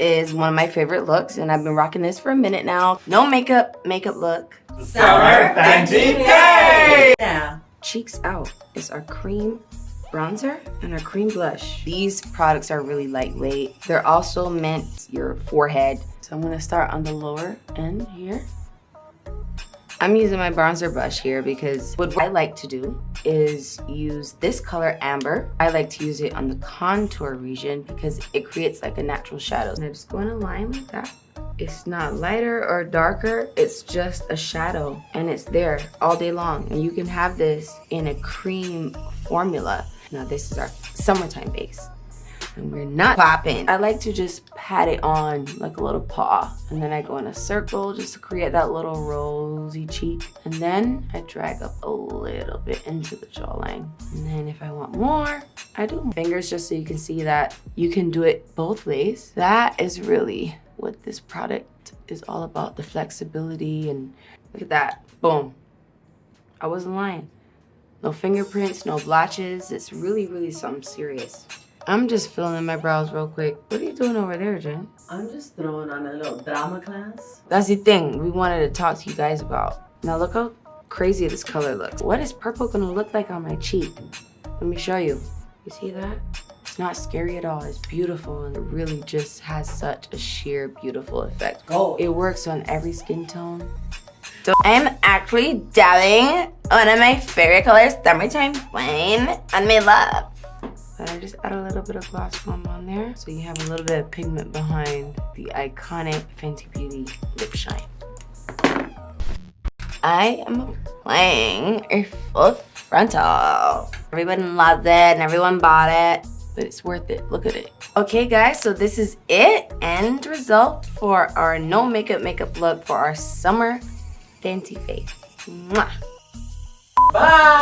is one of my favorite looks, and I've been rocking this for a minute now. No makeup look. Summer FENTY Day! Yeah. Cheeks Out is our cream bronzer and our cream blush. These products are really lightweight. They're also meant your forehead. So I'm gonna start on the lower end here. I'm using my bronzer brush here because what I like to do is use this color Amber. I like to use it on the contour region because it creates like a natural shadow. And I just go in a line like that. It's not lighter or darker, it's just a shadow, and it's there all day long. And you can have this in a cream formula. Now this is our summertime base. And we're not popping. I like to just pat it on like a little paw. And then I go in a circle just to create that little rosy cheek. And then I drag up a little bit into the jawline. And then if I want more, I do fingers just so you can see that you can do it both ways. That is really what this product is all about, the flexibility. And look at that, boom. I wasn't lying. No fingerprints, no blotches. It's really, really something serious. I'm just filling in my brows real quick. What are you doing over there, Jen? I'm just throwing on a little drama class. That's the thing we wanted to talk to you guys about. Now look how crazy this color looks. What is purple gonna look like on my cheek? Let me show you. You see that? It's not scary at all. It's beautiful, and it really just has such a sheer beautiful effect. Gold. It works on every skin tone. So I'm actually dabbing one of my favorite colors, Summertime Flame, on my lip. And I just add a little bit of gloss foam on there, so you have a little bit of pigment behind the iconic Fenty Beauty lip shine. I am applying a full frontal. Everyone loves it and everyone bought it, but it's worth it. Look at it. Okay guys, so this is it. End result for our no makeup look for our summer Fenty face. Mwah. Bye!